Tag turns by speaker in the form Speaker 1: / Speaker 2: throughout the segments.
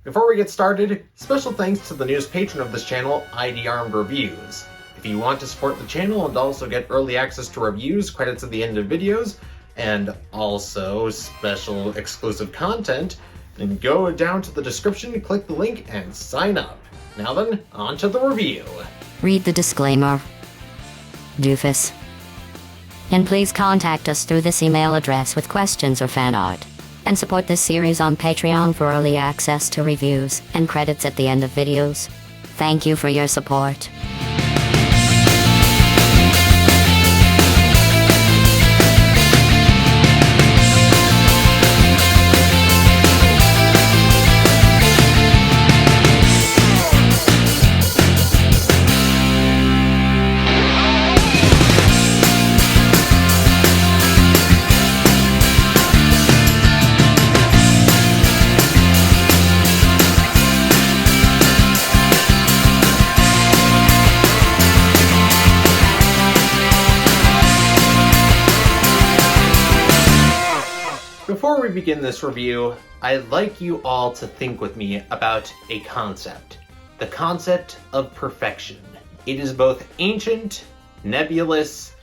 Speaker 1: Before we get started, special thanks to the newest patron of this channel, ID Armed Reviews. If you want to support the channel and also get early access to reviews, credits at the end of videos, and also special exclusive content, then go down to the description, click the link, and sign up. Now then, on to the review.
Speaker 2: Read the disclaimer, doofus. And please contact us through this email address with questions or fan art. And support this series on Patreon for early access to reviews and credits at the end of videos. Thank you for your support.
Speaker 1: Before we begin this review, I'd like you all to think with me about a concept. The concept of perfection. It is both ancient, nebulous,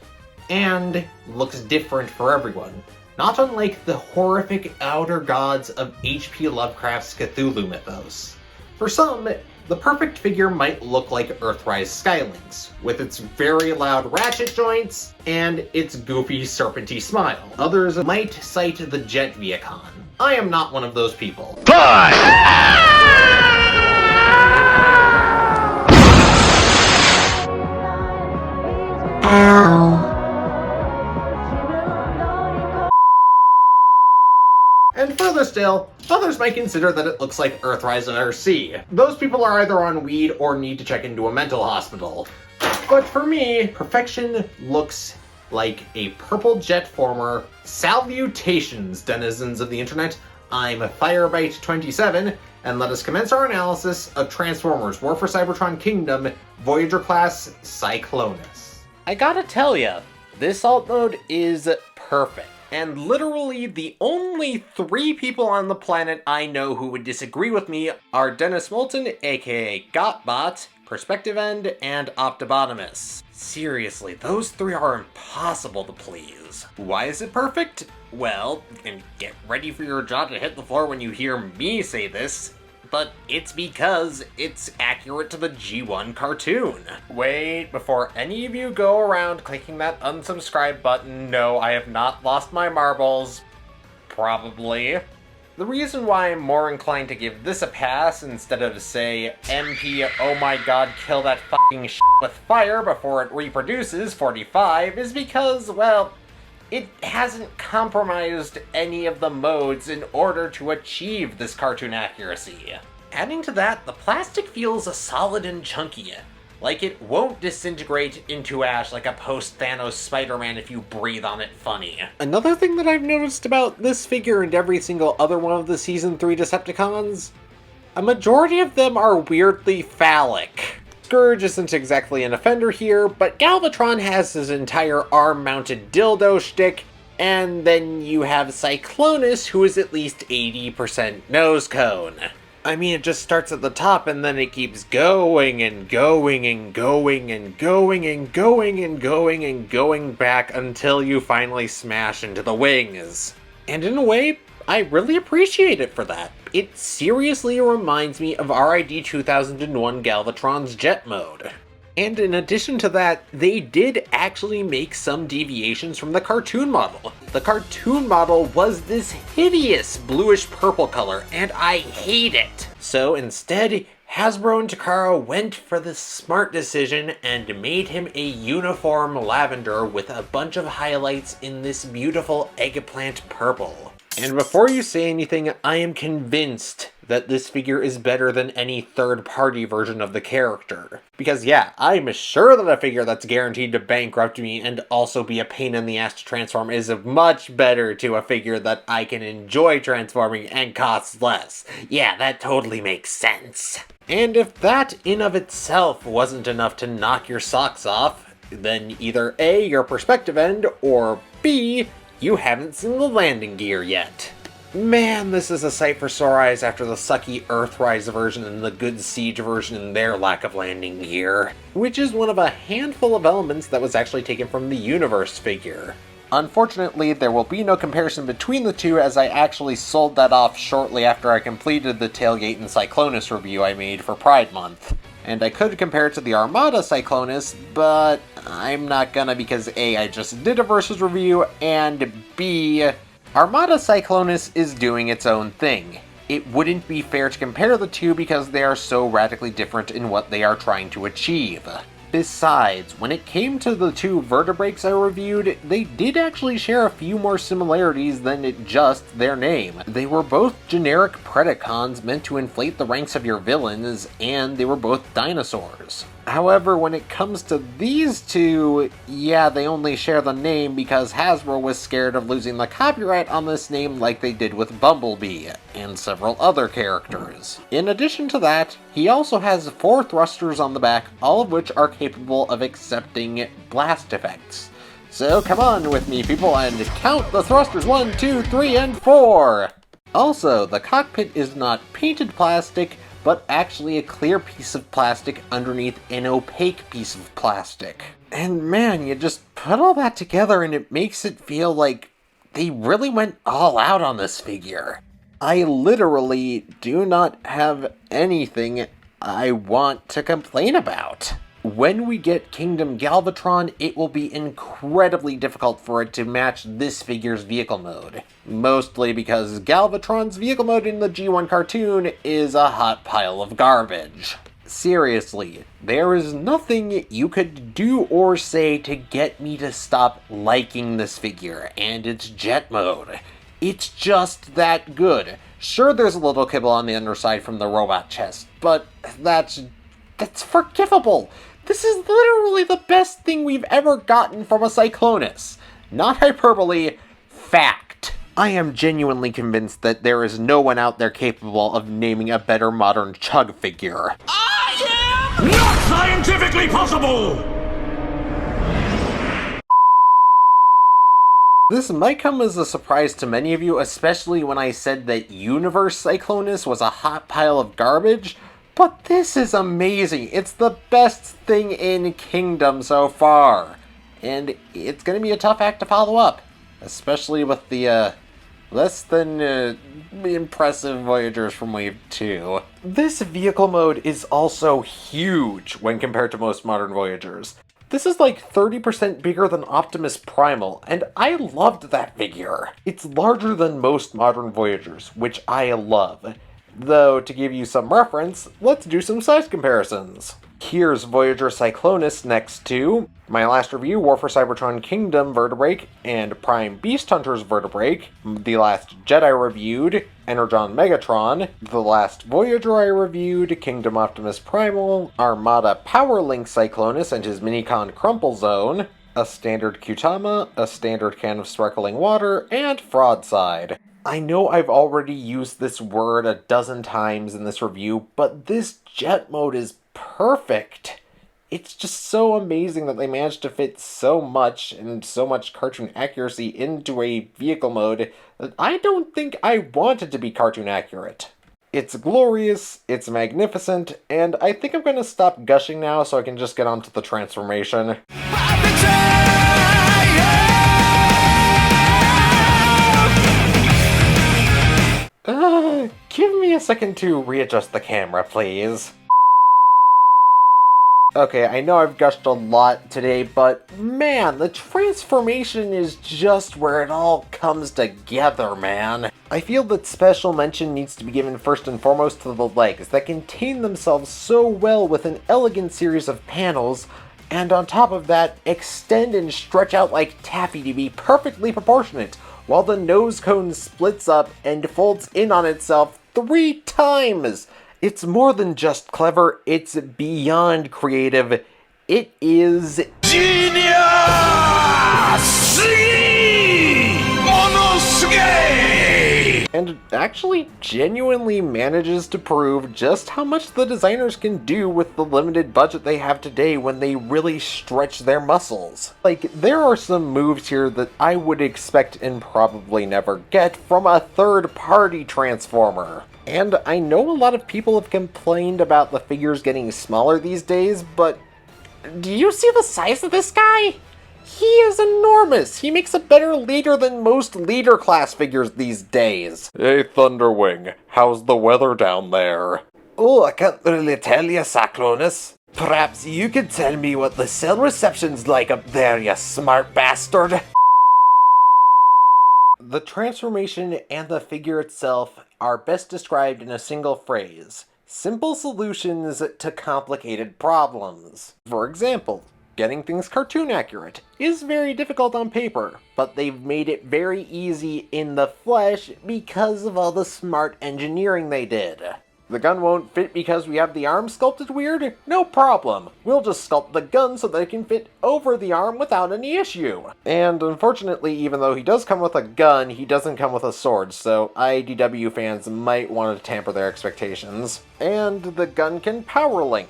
Speaker 1: and looks different for everyone. Not unlike the horrific outer gods of H.P. Lovecraft's Cthulhu mythos. For some, the perfect figure might look like Earthrise Skylynx, with its very loud ratchet joints and its goofy serpenty smile. Others might cite the Jet Viacon. I am not one of those people.
Speaker 2: Ow.
Speaker 1: And further still, others might consider that it looks like Earthrise and Earthsea. Those people are either on weed or need to check into a mental hospital. But for me, perfection looks like a purple jet former. Salutations, denizens of the internet. I'm Firebite27, and let us commence our analysis of Transformers War for Cybertron Kingdom Voyager Class Cyclonus. I gotta tell ya, this alt mode is perfect. And literally the only 3 people on the planet I know who would disagree with me are Dennis Moulton, aka Gotbot, Perspective End, and Optibotimus. Seriously, those 3 are impossible to please. Why is it perfect? Well, and get ready for your jaw to hit the floor when you hear me say this, but it's because it's accurate to the G1 cartoon. Wait, before any of you go around clicking that unsubscribe button, no, I have not lost my marbles. Probably. The reason why I'm more inclined to give this a pass instead of, say, MP, oh my god, kill that fucking shit with fire before it reproduces 45 is because, well, it hasn't compromised any of the modes in order to achieve this cartoon accuracy. Adding to that, the plastic feels solid and chunky. Like it won't disintegrate into ash like a post-Thanos Spider-Man if you breathe on it funny. Another thing that I've noticed about this figure and every single other one of the Season 3 Decepticons, a majority of them are weirdly phallic. Scourge isn't exactly an offender here, but Galvatron has his entire arm-mounted dildo shtick, and then you have Cyclonus, who is at least 80% nose cone. I mean, it just starts at the top, and then it keeps going and going and going and going and going and going and going back until you finally smash into the wings. And in a way, I really appreciate it for that. It seriously reminds me of RID 2001 Galvatron's jet mode. And in addition to that, they did actually make some deviations from the cartoon model. The cartoon model was this hideous bluish purple color, and I hate it. So instead, Hasbro and Takara went for the smart decision and made him a uniform lavender with a bunch of highlights in this beautiful eggplant purple. And before you say anything, I am convinced that this figure is better than any third-party version of the character. Because yeah, I'm sure that a figure that's guaranteed to bankrupt me and also be a pain in the ass to transform is much better to a figure that I can enjoy transforming and costs less. Yeah, that totally makes sense. And if that in of itself wasn't enough to knock your socks off, then either A, your perspective end, or B, you haven't seen the landing gear yet. Man, this is a sight for sore eyes after the sucky Earthrise version and the good Siege version and their lack of landing gear, which is one of a handful of elements that was actually taken from the Universe figure. Unfortunately, there will be no comparison between the two, as I actually sold that off shortly after I completed the Tailgate and Cyclonus review I made for Pride Month. And I could compare it to the Armada Cyclonus, but I'm not gonna because A, I just did a Versus review, and B, Armada Cyclonus is doing its own thing. It wouldn't be fair to compare the two because they are so radically different in what they are trying to achieve. Besides, when it came to the two vertebrates I reviewed, they did actually share a few more similarities than just their name. They were both generic Predacons meant to inflate the ranks of your villains, and they were both dinosaurs. However, when it comes to these two, yeah, they only share the name because Hasbro was scared of losing the copyright on this name like they did with Bumblebee, and several other characters. In addition to that, he also has 4 thrusters on the back, all of which are capable of accepting blast effects. So come on with me, people, and count the thrusters 1, 2, 3, and 4! Also, the cockpit is not painted plastic, but actually a clear piece of plastic underneath an opaque piece of plastic. And man, you just put all that together and it makes it feel like they really went all out on this figure. I literally do not have anything I want to complain about. When we get Kingdom Galvatron, it will be incredibly difficult for it to match this figure's vehicle mode. Mostly because Galvatron's vehicle mode in the G1 cartoon is a hot pile of garbage. Seriously, there is nothing you could do or say to get me to stop liking this figure and its jet mode. It's just that good. Sure, there's a little kibble on the underside from the robot chest, but that's forgivable. This is literally the best thing we've ever gotten from a Cyclonus. Not hyperbole, fact. I am genuinely convinced that there is no one out there capable of naming a better modern Chug figure.
Speaker 3: I am not scientifically possible!
Speaker 1: This might come as a surprise to many of you, especially when I said that Universe Cyclonus was a hot pile of garbage, but this is amazing. It's the best thing in Kingdom so far. And it's going to be a tough act to follow up, especially with the less than impressive Voyagers from Wave 2. This vehicle mode is also huge when compared to most modern Voyagers. This is like 30% bigger than Optimus Primal, and I loved that figure. It's larger than most modern Voyagers, which I love. Though, to give you some reference, let's do some size comparisons. Here's Voyager Cyclonus next to my last review, War for Cybertron Kingdom Vertebrate and Prime Beast Hunters Vertebrate, the last Jedi reviewed, Energon Megatron, the last Voyager I reviewed, Kingdom Optimus Primal, Armada Power Link Cyclonus and his Minicon Crumple Zone, a standard Qtama, a standard can of sparkling water, and Fraudside. I know I've already used this word a dozen times in this review, but this jet mode is perfect. It's just so amazing that they managed to fit so much and so much cartoon accuracy into a vehicle mode that I don't think I wanted to be cartoon accurate. It's glorious, it's magnificent, and I think I'm going to stop gushing now so I can just get on to the transformation. Give me a second to readjust the camera, please. Okay, I know I've gushed a lot today, but man, the transformation is just where it all comes together, man. I feel that special mention needs to be given first and foremost to the legs that contain themselves so well with an elegant series of panels, and on top of that, extend and stretch out like taffy to be perfectly proportionate, while the nose cone splits up and folds in on itself 3 times. It's more than just clever, it's beyond creative. It is
Speaker 3: Genius! Monosuke!
Speaker 1: and actually genuinely manages to prove just how much the designers can do with the limited budget they have today when they really stretch their muscles. Like, there are some moves here that I would expect and probably never get from a third-party Transformer. And I know a lot of people have complained about the figures getting smaller these days, but do you see the size of this guy? He is enormous! He makes a better leader than most leader class figures these days. Hey, Thunderwing, how's the weather down there? Oh, I can't really tell you, Cyclonus. Perhaps you could tell me what the cell reception's like up there, you smart bastard. The transformation and the figure itself are best described in a single phrase. Simple solutions to complicated problems. For example, getting things cartoon accurate is very difficult on paper, but they've made it very easy in the flesh because of all the smart engineering they did. The gun won't fit because we have the arm sculpted weird? No problem. We'll just sculpt the gun so that it can fit over the arm without any issue. And unfortunately, even though he does come with a gun, he doesn't come with a sword, so IDW fans might want to tamper their expectations. And the gun can power link.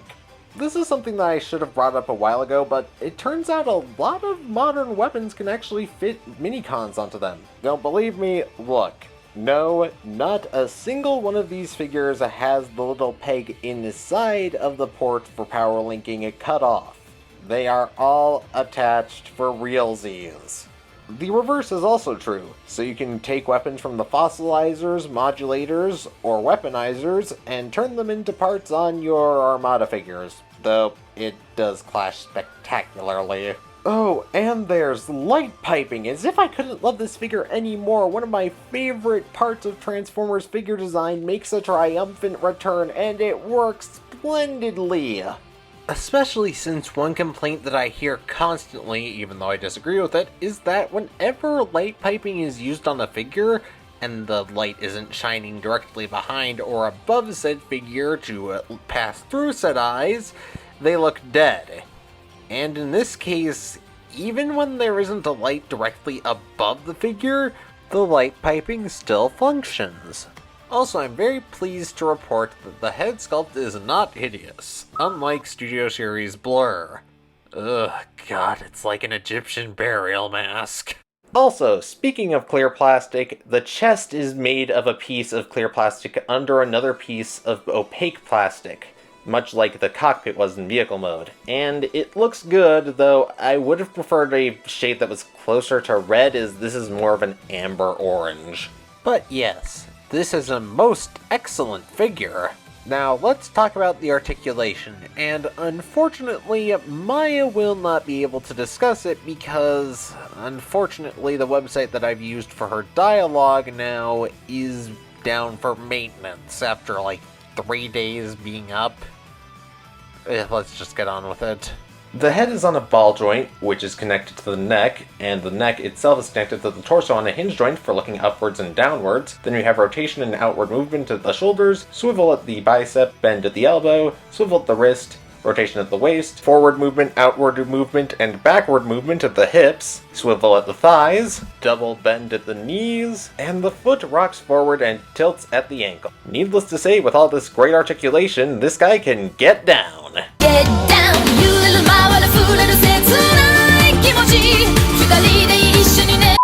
Speaker 1: This is something that I should have brought up a while ago, but it turns out a lot of modern weapons can actually fit minicons onto them. Don't believe me? Look. No, not a single one of these figures has the little peg in the side of the port for power linking cut off. They are all attached for realsies. The reverse is also true, so you can take weapons from the fossilizers, modulators, or weaponizers and turn them into parts on your Armada figures, though it does clash spectacularly. Oh, and there's light piping, as if I couldn't love this figure anymore. One of my favorite parts of Transformers figure design makes a triumphant return, and it works splendidly. Especially since one complaint that I hear constantly, even though I disagree with it, is that whenever light piping is used on a figure, and the light isn't shining directly behind or above said figure to pass through said eyes, they look dead. And in this case, even when there isn't a light directly above the figure, the light piping still functions. Also, I'm very pleased to report that the head sculpt is not hideous, unlike Studio Series Blur. Ugh, god, it's like an Egyptian burial mask. Also, speaking of clear plastic, the chest is made of a piece of clear plastic under another piece of opaque plastic, much like the cockpit was in vehicle mode. And it looks good, though I would have preferred a shade that was closer to red, as this is more of an amber orange. But yes, this is a most excellent figure. Now let's talk about the articulation, and unfortunately Maya will not be able to discuss it because unfortunately the website that I've used for her dialogue now is down for maintenance after like 3 days being up. Let's just get on with it. The head is on a ball joint, which is connected to the neck, and the neck itself is connected to the torso on a hinge joint for looking upwards and downwards. Then we have rotation and outward movement at the shoulders, swivel at the bicep, bend at the elbow, swivel at the wrist, rotation at the waist, forward movement, outward movement, and backward movement at the hips, swivel at the thighs, double bend at the knees, and the foot rocks forward and tilts at the ankle. Needless to say, with all this great articulation, this guy can get down.
Speaker 4: Get down, you little power, the fool, and the sense tonight, kimochi, 二人で一緒にね.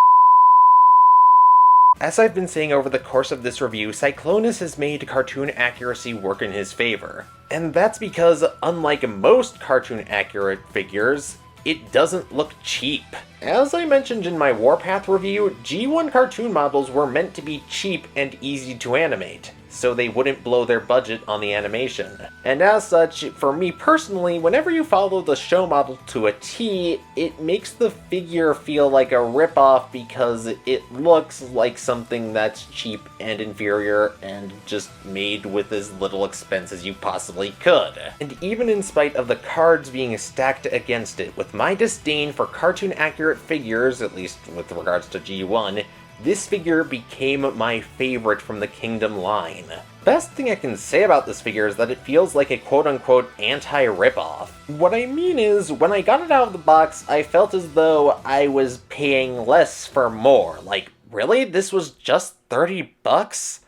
Speaker 1: As I've been saying over the course of this review, Cyclonus has made cartoon accuracy work in his favor. And that's because, unlike most cartoon accurate figures, it doesn't look cheap. As I mentioned in my Warpath review, G1 cartoon models were meant to be cheap and easy to animate, so they wouldn't blow their budget on the animation. And as such, for me personally, whenever you follow the show model to a T, it makes the figure feel like a ripoff because it looks like something that's cheap and inferior and just made with as little expense as you possibly could. And even in spite of the cards being stacked against it, with my disdain for cartoon accurate figures, at least with regards to G1, this figure became my favorite from the Kingdom line. Best thing I can say about this figure is that it feels like a quote-unquote anti-ripoff. What I mean is, when I got it out of the box, I felt as though I was paying less for more, like Really? This was just 30 bucks?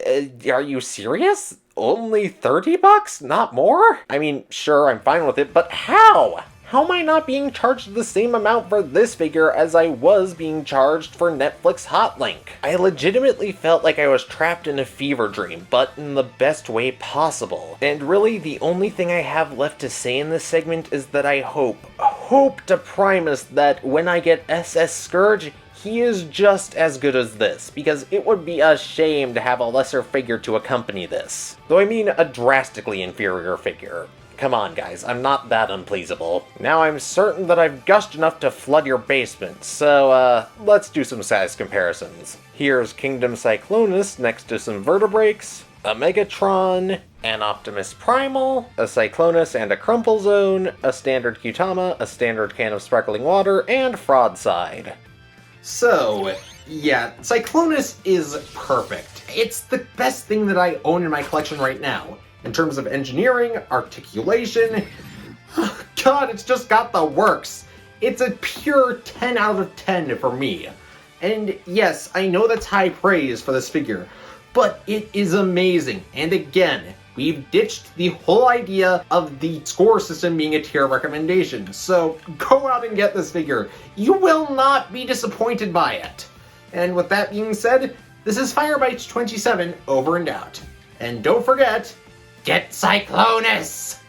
Speaker 1: Are you serious? Only 30 bucks? Not more? I mean, sure, I'm fine with it, but how? How am I not being charged the same amount for this figure as I was being charged for Netflix Hotlink? I legitimately felt like I was trapped in a fever dream, but in the best way possible. And really, the only thing I have left to say in this segment is that I hope to Primus that when I get SS Scourge, he is just as good as this, because it would be a shame to have a lesser figure to accompany this. Though I mean a drastically inferior figure. Come on, guys, I'm not that unpleasable. Now I'm certain that I've gushed enough to flood your basement, so, let's do some size comparisons. Here's Kingdom Cyclonus next to some Vertebrates, a Megatron, an Optimus Primal, a Cyclonus and a Crumple Zone, a standard Qtama, a standard can of sparkling water, and Fraudside. So, yeah, Cyclonus is perfect. It's the best thing that I own in my collection right now. In terms of engineering, articulation, God, it's just got the works. It's a pure 10 out of 10 for me. And yes, I know that's high praise for this figure, but it is amazing. And again, we've ditched the whole idea of the score system being a tier recommendation. So go out and get this figure. You will not be disappointed by it. And with that being said, this is Firebites 27 over and out. And don't forget, get Cyclonus!